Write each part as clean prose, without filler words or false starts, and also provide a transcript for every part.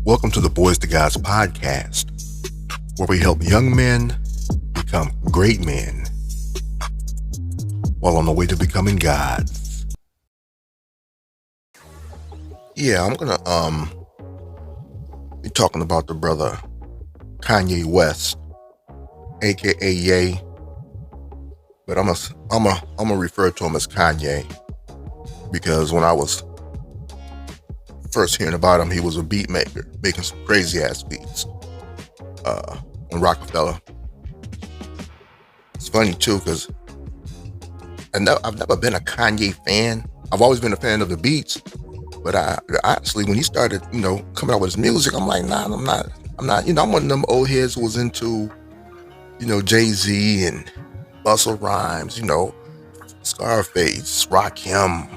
Welcome to the Boys to Gods podcast, where we help young men become great men while on the way to becoming gods. Yeah, I'm gonna be talking about the brother Kanye West, aka Ye, but I'm gonna refer to him as Kanye because when I was first hearing about him, he was a beat maker, making some crazy ass beats on Rockefeller. It's funny too, because I've never been a Kanye fan. I've always been a fan of the beats, but I honestly, when he started, coming out with his music, I'm like, nah, I'm not. I'm one of them old heads who was into, Jay-Z and Busta Rhymes, Scarface, Rakim,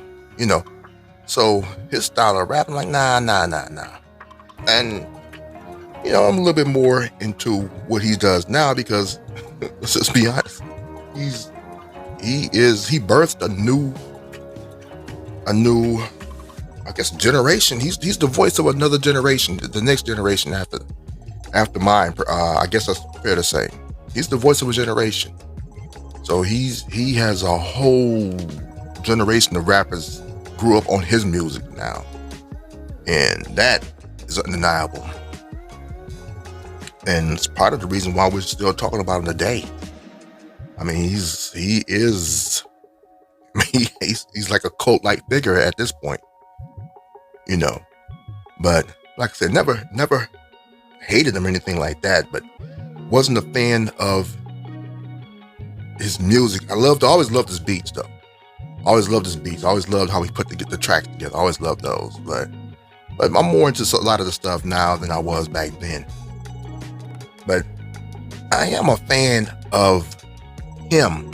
So his style of rap, I'm like, nah. And, I'm a little bit more into what he does now because, let's just be honest, he birthed a new, I guess, generation. He's the voice of another generation, the next generation after mine. I guess that's fair to say. He's the voice of a generation. So he has a whole generation of rappers grew up on his music now, and that is undeniable, and it's part of the reason why we're still talking about him today. I mean, he's like a cult-like figure at this point, but like I said, never hated him or anything like that, but wasn't a fan of his music. Always loved his beats though. Always loved his beats. Always loved how he put the tracks together. Always loved those. But I'm more into a lot of the stuff now than I was back then. But I am a fan of him.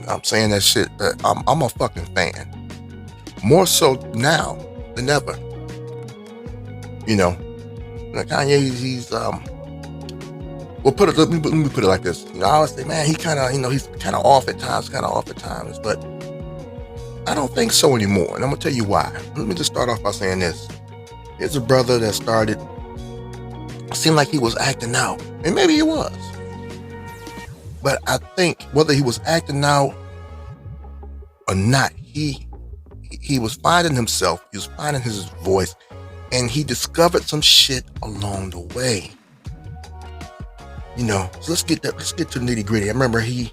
I'm saying that shit. I'm a fucking fan. More so now than ever. Kanye, he's let me put it like this. I always say, man, he kind of, he's kind of off at times, but I don't think so anymore. And I'm going to tell you why. Let me just start off by saying this. Here's a brother that started, it seemed like he was acting out, and maybe he was. But I think whether he was acting out or not, he was finding himself, he was finding his voice, and he discovered some shit along the way. So let's get to the nitty gritty. I remember he's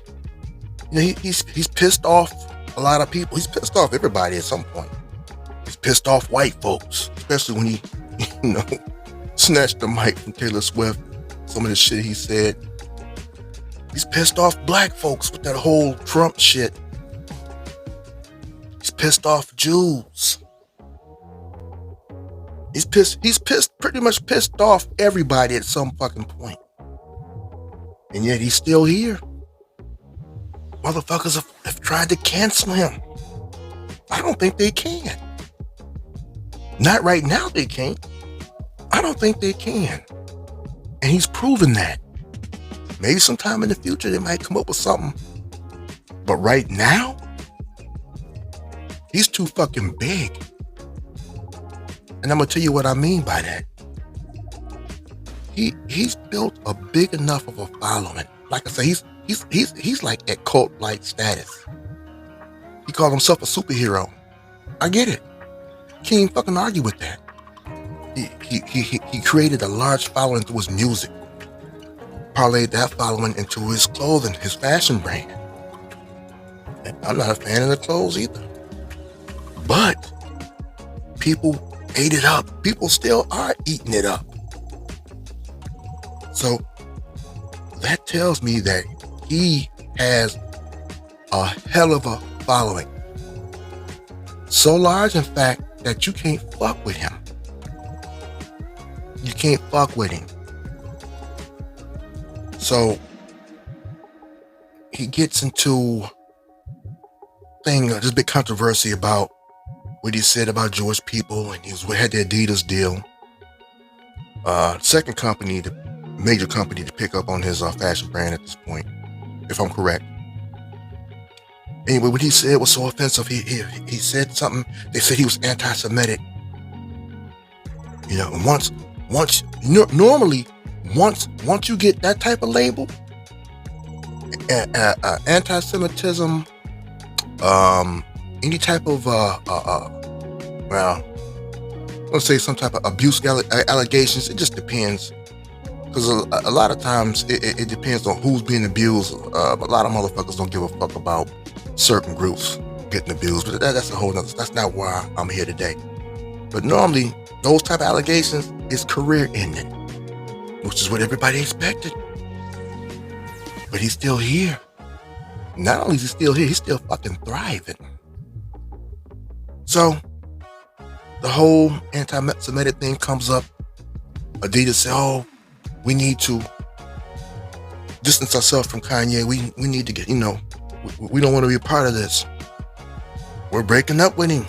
pissed off a lot of people. He's pissed off everybody at some point. He's pissed off white folks, especially when he, snatched the mic from Taylor Swift. Some of the shit he said. He's pissed off black folks with that whole Trump shit. He's pissed off Jews. He's pretty much pissed off everybody at some fucking point. And yet he's still here. Motherfuckers have tried to cancel him. I don't think they can. Not right now they can't. I don't think they can. And he's proven that. Maybe sometime in the future they might come up with something. But right now, he's too fucking big. And I'm going to tell you what I mean by that. He's built a big enough of a following. Like I say, he's like at cult-like status. He called himself a superhero. I get it. Can't even fucking argue with that. He created a large following through his music. Parlayed that following into his clothing, his fashion brand. And I'm not a fan of the clothes either. But people ate it up. People still are eating it up. So that tells me that he has a hell of a following. So large, in fact, that you can't fuck with him. You can't fuck with him. So he gets into this big controversy about what he said about Jewish people, and he had the Adidas deal. Second company, the major company to pick up on his fashion brand at this point, if I'm correct. Anyway, what he said was so offensive. He said something. They said he was anti-Semitic. You know, and normally, once you get that type of label, anti-Semitism, any type of well, let's say some type of abuse allegations. It just depends, because a lot of times it depends on who's being abused. A lot of motherfuckers don't give a fuck about certain groups getting abused, but that's a whole nother. That's not why I'm here today. But normally, those type of allegations is career ending, which is what everybody expected. But he's still here. Not only is he still here, he's still fucking thriving. So, the whole anti-Semitic thing comes up. Adidas say, oh, we need to distance ourselves from Kanye. We need to get, we don't want to be a part of this. We're breaking up with him.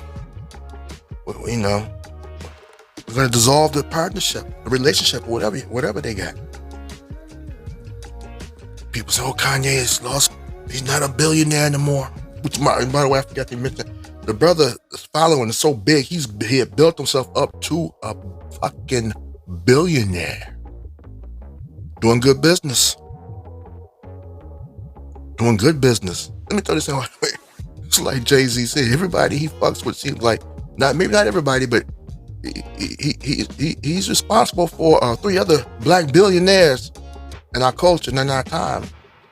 We're going to dissolve the partnership, the relationship, whatever they got. People say, oh, Kanye is lost. He's not a billionaire anymore. Which, by the way, I forgot to mention, the brother's following is so big, he had built himself up to a fucking billionaire. Doing good business. Let me tell you something. It's like Jay-Z said, everybody he fucks with seems like, maybe not everybody, but he's responsible for 3 other black billionaires in our culture and in our time.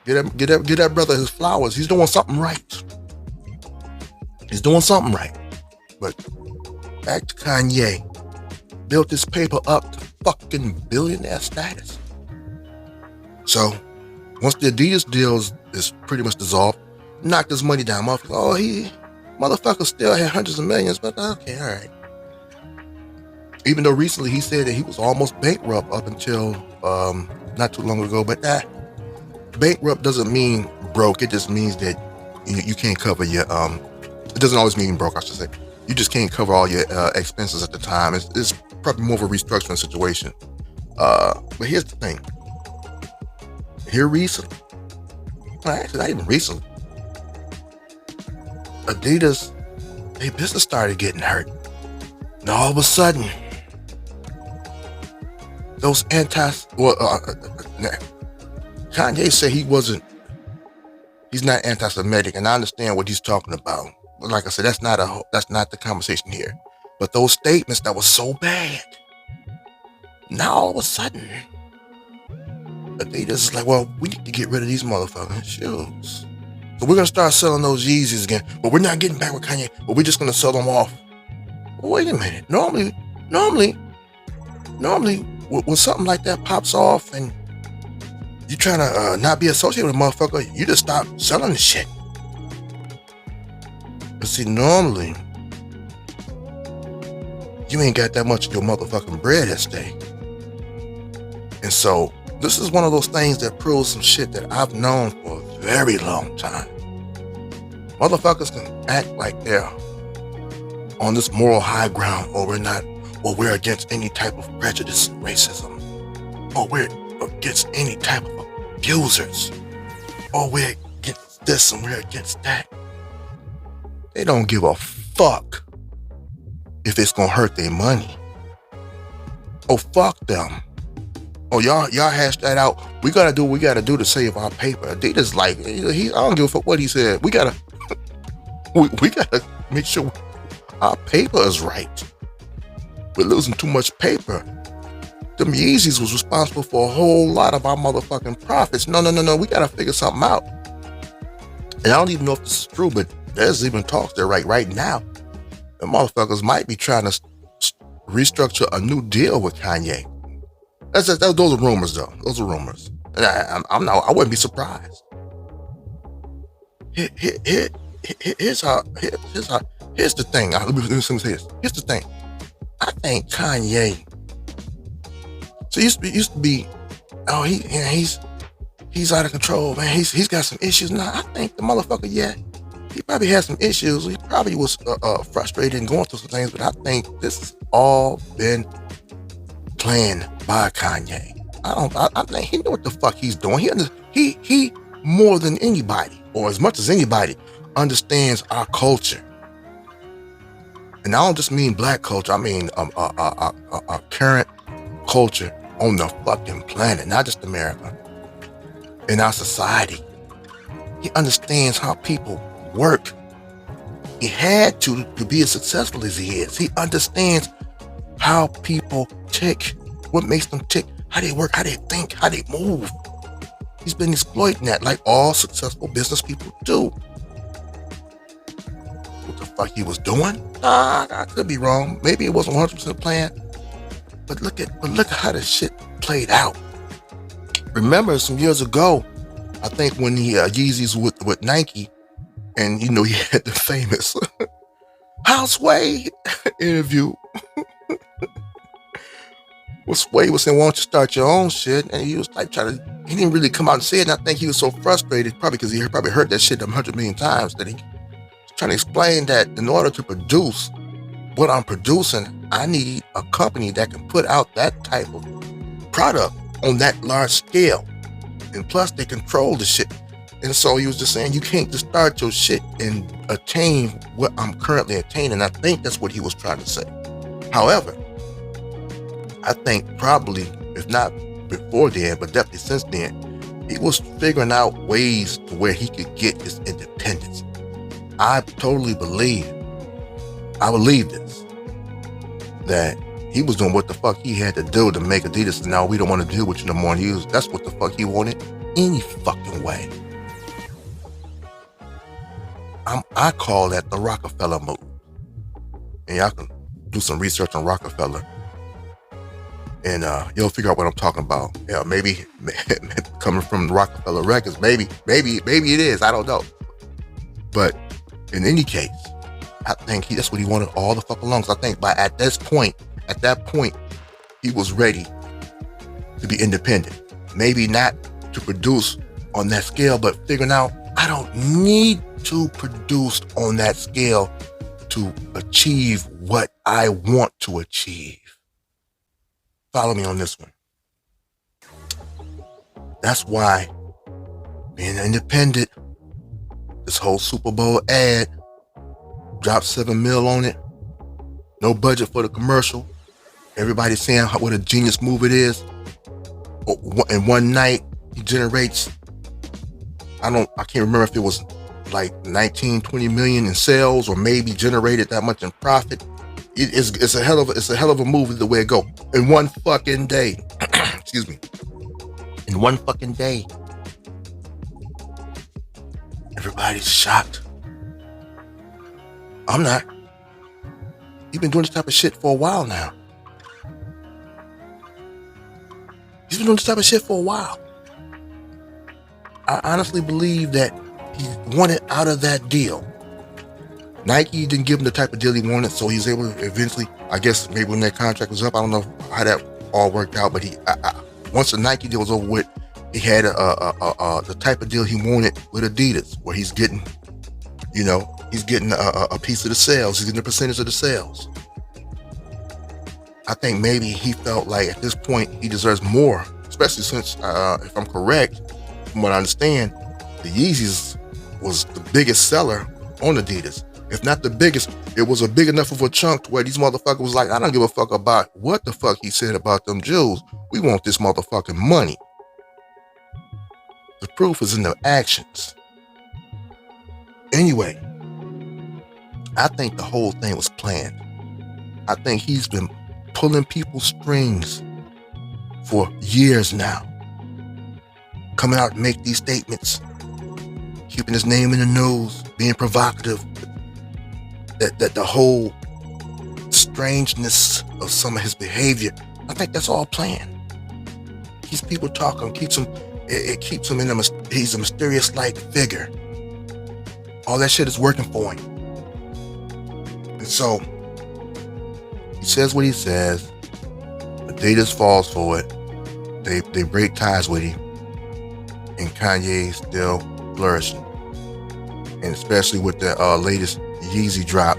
Get that brother his flowers. He's doing something right. But back to Kanye. Built this paper up to fucking billionaire status. So once the Adidas deal is pretty much dissolved, knocked his money down. Motherfucker still had hundreds of millions, but okay, all right. Even though recently he said that he was almost bankrupt up until not too long ago, but bankrupt doesn't mean broke. It just means that you can't cover your it doesn't always mean broke, I should say. You just can't cover all your expenses at the time. It's probably more of a restructuring situation. But here's the thing. Here recently, actually not even recently, Adidas, their business started getting hurt. And all of a sudden, those Kanye said he's not anti-Semitic, and I understand what he's talking about. But like I said, that's not the conversation here. But those statements that were so bad, now all of a sudden, Adidas is like, well, we need to get rid of these motherfucking shoes. So we're gonna start selling those Yeezys again, but we're not getting back with Kanye, but we're just gonna sell them off. Well, wait a minute. Normally, when something like that pops off and you're trying to not be associated with a motherfucker, you just stop selling the shit. But see, normally, you ain't got that much of your motherfucking bread at stake. And so, this is one of those things that proves some shit that I've known for a very long time. Motherfuckers can act like they're on this moral high ground, or we're against any type of prejudice and racism, or we're against any type of abusers, or we're against this and we're against that. They don't give a fuck if it's gonna hurt their money. Oh, fuck them. Oh, y'all hash that out. We gotta do what we gotta do to save our paper. Adidas like, I don't give a fuck what he said. We gotta make sure our paper is right. We're losing too much paper. Them Yeezys was responsible for a whole lot of our motherfucking profits. No. We gotta figure something out. And I don't even know if this is true, but there's even talks there right now. The motherfuckers might be trying to restructure a new deal with Kanye. Those are rumors, though. Those are rumors. And I wouldn't be surprised. Here's the thing. Let me say this. Here's the thing. I think Kanye. So used to be. Oh, he's out of control, man. He's got some issues now. I think the motherfucker, yeah, he probably had some issues. He probably was frustrated and going through some things. But I think this has all been planned by Kanye. I think he knew what the fuck he's doing. He more than anybody, or as much as anybody, understands our culture. And I don't just mean black culture. I mean current culture on the fucking planet, not just America. In our society, he understands how people work. He had to be as successful as he is. He understands how people tick, what makes them tick, how they work, how they think, how they move. He's been exploiting that like all successful business people do. What the fuck he was doing? I could be wrong. Maybe it wasn't 100% planned. But look at how the shit played out. Remember some years ago, I think when the Yeezys with Nike, and you know he had the famous Houseway interview. Well, Sway was saying, "Why don't you start your own shit?" And he was like he didn't really come out and say it. And I think he was so frustrated, probably because he probably heard that shit 100 million times, that he was trying to explain that in order to produce what I'm producing, I need a company that can put out that type of product on that large scale. And plus, they control the shit. And so he was just saying, you can't just start your shit and attain what I'm currently attaining. I think that's what he was trying to say. However, I think probably, if not before then, but definitely since then, he was figuring out ways to where he could get his independence. I totally believe this, that he was doing what the fuck he had to do to make Adidas, and now we don't want to deal with you no more. And that's what the fuck he wanted any fucking way. I call that the Rockefeller move. And y'all can do some research on Rockefeller, and you'll figure out what I'm talking about. Yeah, maybe coming from the Rockefeller Records, maybe it is. I don't know. But in any case, I think that's what he wanted all the fuck along. So I think at that point, he was ready to be independent. Maybe not to produce on that scale, but figuring out I don't need to produce on that scale to achieve what I want to achieve. Follow me on this one. That's why being independent, this whole Super Bowl ad, dropped $7 million on it. No budget for the commercial. Everybody's saying what a genius move it is. In one night, he generates, I can't remember if it was like 19-20 million in sales, or maybe generated that much in profit. It's a hell of a move the way it go. In one fucking day. Excuse me. In one fucking day. Everybody's shocked. I'm not. He's been doing this type of shit for a while now. I honestly believe that he wanted out of that deal. Nike didn't give him the type of deal he wanted, so he's able to eventually, I guess maybe when that contract was up, I don't know how that all worked out, but once the Nike deal was over with, he had the type of deal he wanted with Adidas, where he's getting a piece of the sales, he's getting a percentage of the sales. I think maybe he felt like at this point he deserves more, especially since, if I'm correct, from what I understand, the Yeezys was the biggest seller on Adidas. If not the biggest, it was a big enough of a chunk to where these motherfuckers was like, I don't give a fuck about what the fuck he said about them Jews. We want this motherfucking money. The proof is in the actions. Anyway, I think the whole thing was planned. I think he's been pulling people's strings for years now. Coming out and make these statements, keeping his name in the news, being provocative. That the whole strangeness of some of his behavior, I think that's all planned. Keeps people talking, it keeps him he's a mysterious like figure. All that shit is working for him. And so he says what he says. Adidas falls for it. They break ties with him. And Kanye's still flourishing. And especially with the latest Yeezy drop,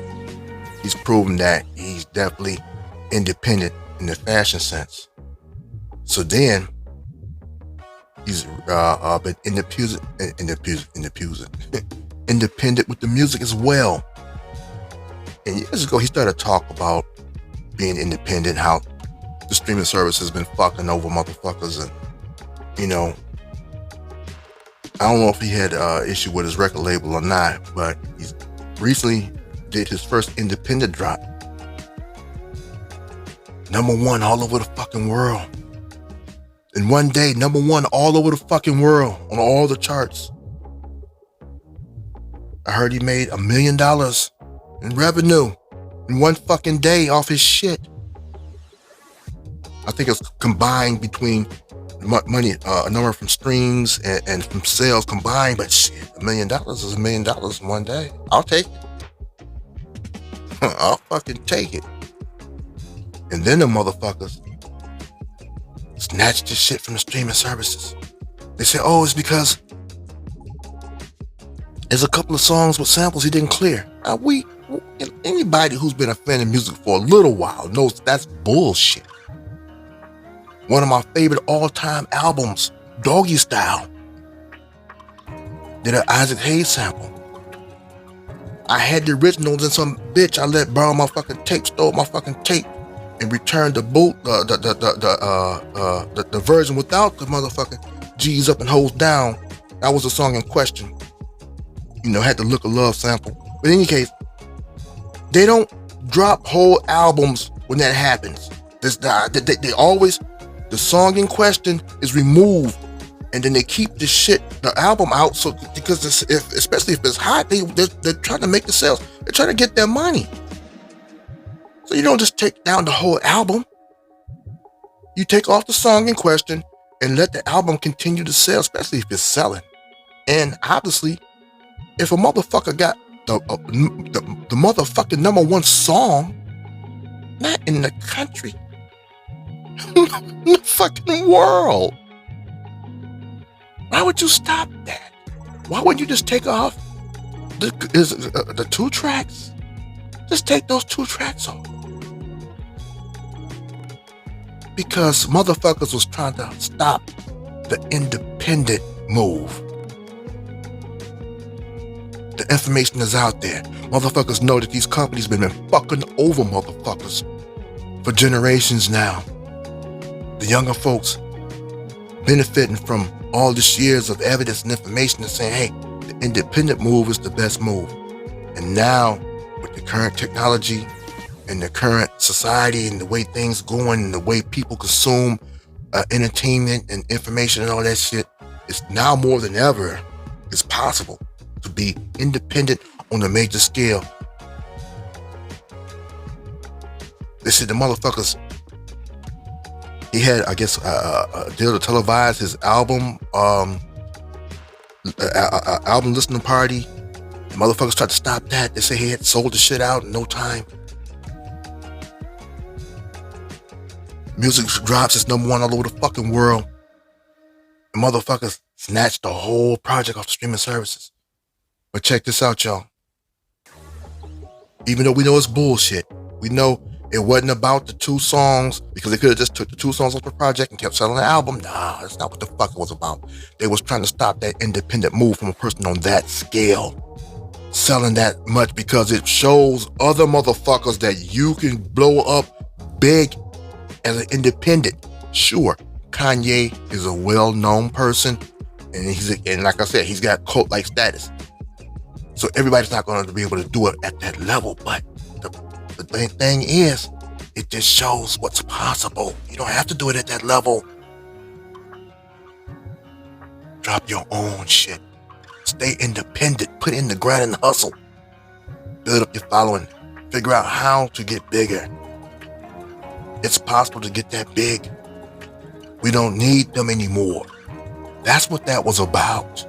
he's proven that he's definitely independent in the fashion sense. So then he's been independent with the music as well. And years ago, he started to talk about being independent, how the streaming service has been fucking over motherfuckers. And, you know, I don't know if he had issue with his record label or not, but he recently did his first independent drop. #1 all over the fucking world. In one day, #1 all over the fucking world on all the charts. I heard he made $1 million in revenue in one fucking day off his shit. I think it's combined between money, a number from streams and from sales combined, but shit, $1 million is $1 million in one day. I'll take it. I'll fucking take it. And then the motherfuckers snatched this shit from the streaming services. They say, oh, it's because there's a couple of songs with samples he didn't clear. Now anybody who's been a fan of music for a little while knows that's bullshit. One of my favorite all-time albums, Doggy Style, did an Isaac Hayes sample. I had the originals and some bitch I let borrow my fucking tape, stole my fucking tape, and returned the the version without the motherfucking G's up and hoes down. That was the song in question. You know, had the Look of Love sample. But in any case, they don't drop whole albums when that happens. They always, the song in question is removed, and then they keep the album out, so because especially if it's hot, they're trying to make the sales. They're trying to get their money. So you don't just take down the whole album. You take off the song in question and let the album continue to sell, especially if it's selling. And obviously, if a motherfucker got the motherfucking #1 song, not in the country, in the fucking world, why would you stop that? Why wouldn't you just take off the 2 tracks? Just take those 2 tracks off. Because motherfuckers was trying to stop the independent move. The information is out there. Motherfuckers know that these companies been fucking over motherfuckers for generations now. The younger folks benefiting from all these years of evidence and information and saying, hey, the independent move is the best move. And now, with the current technology and the current society and the way things going and the way people consume entertainment and information and all that shit, it's now more than ever it's possible to be independent on a major scale. They said the motherfuckers, he had, I guess, a deal to televise his album listening party. The motherfuckers tried to stop that. They say he had sold the shit out in no time. Music drops its #1 all over the fucking world. The motherfuckers snatched the whole project off the streaming services. But check this out, y'all. Even though we know it's bullshit, we know it wasn't about the 2 songs, because they could have just took the 2 songs off the project and kept selling the album. Nah, that's not what the fuck it was about. They was trying to stop that independent move from a person on that scale selling that much, because it shows other motherfuckers that you can blow up big as an independent. Sure, Kanye is a well-known person, and like I said, he's got cult-like status. So everybody's not going to be able to do it at that level. But the main thing is, it just shows what's possible. You don't have to do it at that level. Drop your own shit. Stay independent. Put in the grind and the hustle. Build up your following. Figure out how to get bigger. It's possible to get that big. We don't need them anymore. That's what that was about.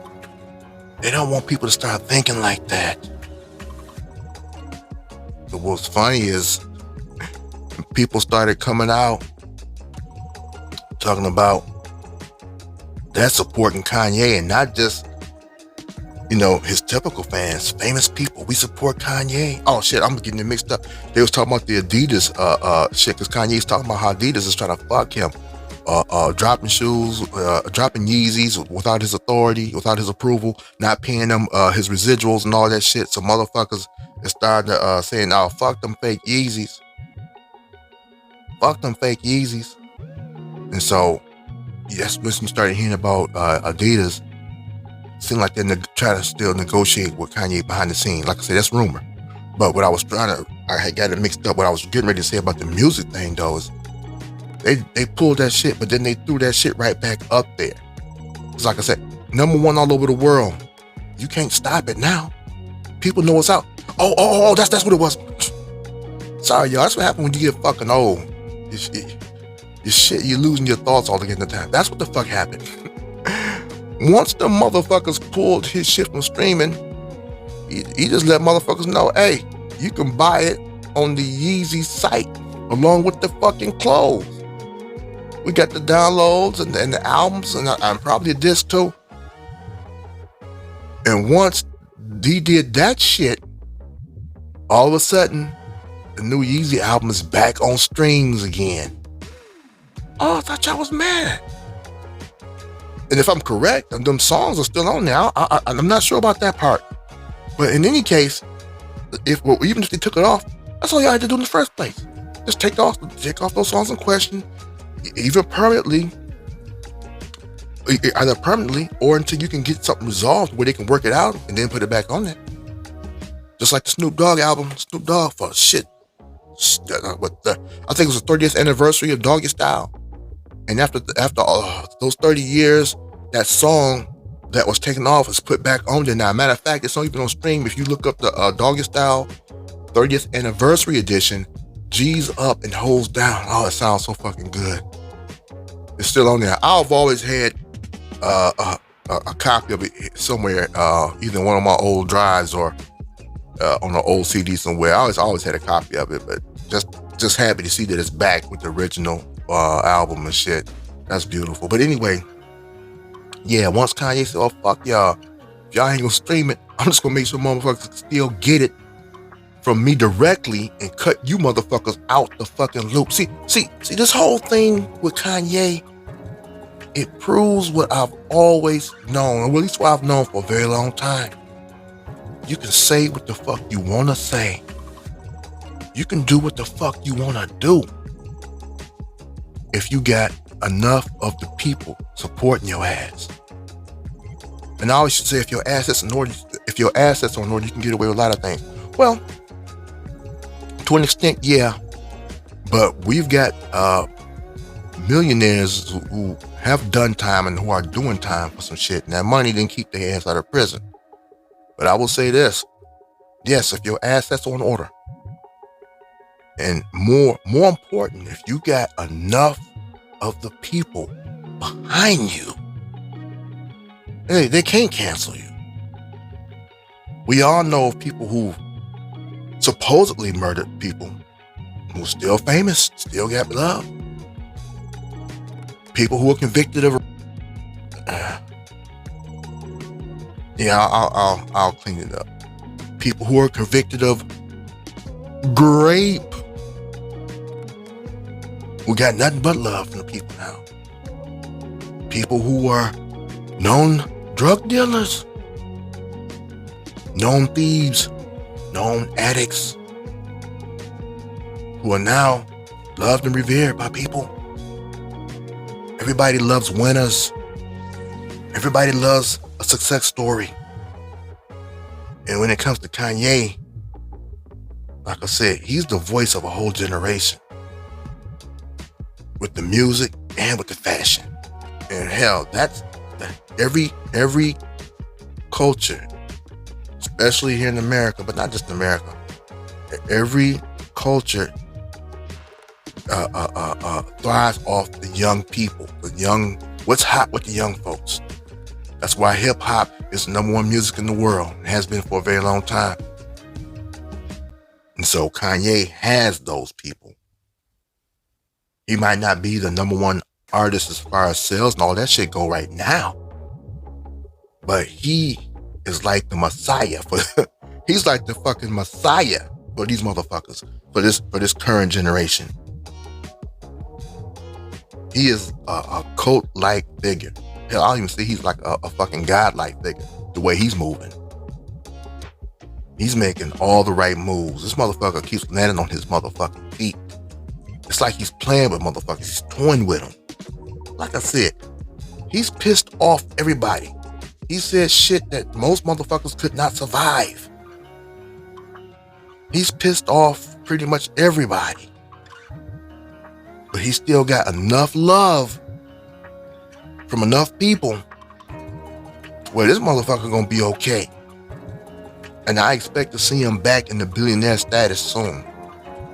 They don't want people to start thinking like that. But what's funny is, people started coming out talking about they're supporting Kanye, and not just, his typical fans, famous people. We support Kanye. Oh shit, I'm getting it mixed up. They was talking about the Adidas shit, because Kanye's talking about how Adidas is trying to fuck him. dropping shoes, dropping Yeezys without his authority, without his approval, not paying them his residuals and all that shit. So motherfuckers is starting to saying, "Oh, fuck them fake Yeezys, fuck them fake Yeezys." And so yes, when you started hearing about Adidas, it seemed like they're trying to still negotiate with Kanye behind the scenes. Like I said, that's rumor. But what I had got it mixed up. What I was getting ready to say about the music thing though is they pulled that shit, but then they threw that shit right back up there. It's like I said, #1 all over the world. You can't stop it now. People know it's out. Oh, that's what it was. Sorry, y'all. That's what happened when you get fucking old. You're losing your thoughts all again the time. That's what the fuck happened. Once the motherfuckers pulled his shit from streaming, he just let motherfuckers know, hey, you can buy it on the Yeezy site along with the fucking clothes. We got the downloads and the albums and probably a disc too. And once he did that shit, all of a sudden, the new Yeezy album is back on streams again. Oh, I thought y'all was mad. And if I'm correct, them songs are still on there. I'm not sure about that part. But in any case, even if they took it off, that's all y'all had to do in the first place. Just take off those songs in question, either permanently or until you can get something resolved where they can work it out and then put it back on there. Just like the Snoop Dogg album, Snoop Dogg for shit. I think it was the 30th anniversary of Doggy Style. And after those 30 years, that song that was taken off is put back on there now. Matter of fact, it's not even on stream. If you look up the Doggy Style 30th anniversary edition, G's up and holds down. Oh, it sounds so fucking good. It's still on there. I've always had a copy of it somewhere, either one of my old drives or on an old CD somewhere. I always had a copy of it, but just happy to see that it's back with the original album and shit. That's beautiful. But anyway, yeah, once Kanye said, oh, fuck y'all, if y'all ain't gonna stream it, I'm just gonna make sure motherfuckers can still get it from me directly and cut you motherfuckers out the fucking loop. See, this whole thing with Kanye, it proves what I've always known, or at least what I've known for a very long time. You can say what the fuck you wanna say. You can do what the fuck you wanna do. If you got enough of the people supporting your ass. And I always say, if your assets are in order, you can get away with a lot of things. Well, to an extent, yeah. But we've got millionaires who have done time and who are doing time for some shit. And that money didn't keep their ass out of prison. But I will say this. Yes, if your assets are in order. And more important, if you got enough of the people behind you, hey, they can't cancel you. We all know of people who supposedly murdered people who are still famous, still got love. People who are convicted of I'll clean it up. People who are convicted of rape, who got nothing but love from the people now. People who are known drug dealers, known thieves, known addicts, who are now loved and revered by people. Everybody loves winners. Everybody loves a success story. And when it comes to Kanye, like I said, he's the voice of a whole generation. With the music and with the fashion. And hell, that's every culture, especially here in America, but not just America. Every culture thrives off the young people, what's hot with the young folks. That's why hip hop is the #1 music in the world. It has been for a very long time. And so Kanye has those people. He might not be the #1 artist as far as sales and all that shit go right now. But he is like the messiah he's like the fucking messiah for these motherfuckers, for this current generation. He is a cult-like figure. Hell, I'll even say he's like a fucking god-like figure, the way he's moving. He's making all the right moves. This motherfucker keeps landing on his motherfucking feet. It's like he's playing with motherfuckers. He's toying with them. Like I said, he's pissed off everybody. He said shit that most motherfuckers could not survive. He's pissed off pretty much everybody. But he still got enough love from enough people where this motherfucker gonna be okay. And I expect to see him back in the billionaire status soon.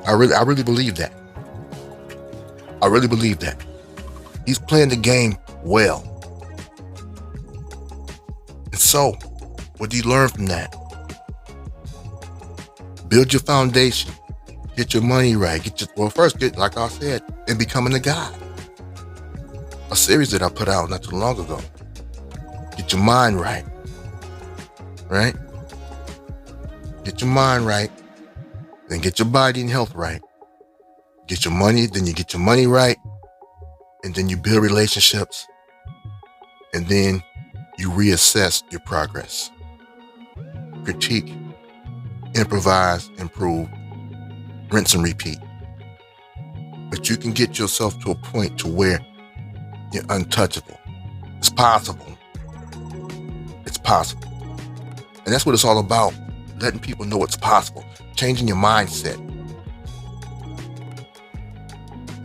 I really believe that. I really believe that. He's playing the game well. And so, what do you learn from that? Build your foundation. Get your money right. First get, like I said, in becoming a god. A series that I put out not too long ago. Get your mind right. Right? Get your mind right. Then get your body and health right. Get your money, then you get your money right. And then you build relationships. And then you reassess your progress. Critique, improvise, improve, rinse and repeat. But you can get yourself to a point to where you're untouchable. It's possible. It's possible. And that's what it's all about. Letting people know it's possible. Changing your mindset.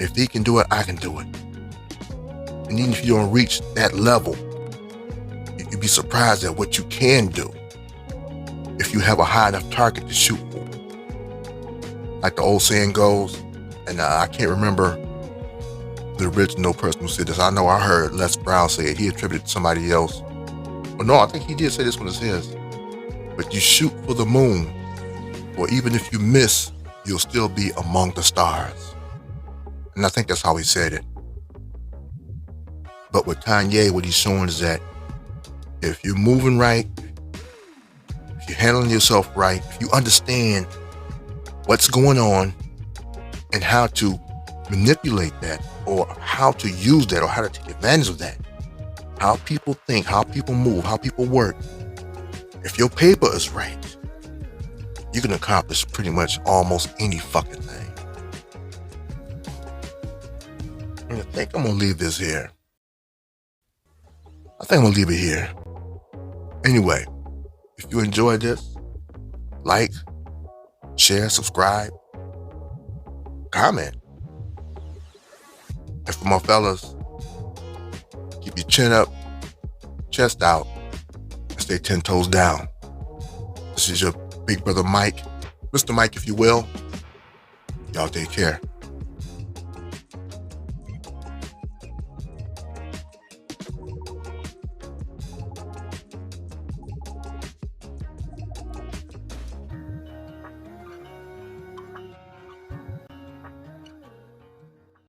If he can do it, I can do it. And even if you don't reach that level, you'd be surprised at what you can do if you have a high enough target to shoot for. Like the old saying goes, and I can't remember the original person who said this. I know I heard Les Brown say it. He attributed it to somebody else. Well, no, I think he did say this one is his. But you shoot for the moon, or even if you miss, you'll still be among the stars. And I think that's how he said it. But with Kanye, what he's showing is that if you're moving right, if you're handling yourself right, if you understand what's going on and how to manipulate that, or how to use that, or how to take advantage of that, how people think, how people move, how people work, if your paper is right, you can accomplish pretty much almost any fucking thing. And I think I'm gonna leave this here. I think I'm gonna leave it here. Anyway, if you enjoyed this, like, share, subscribe, comment. And for my fellas, keep your chin up, chest out, and stay 10 toes down. This is your big brother Mike, Mr. Mike if you will. Y'all take care.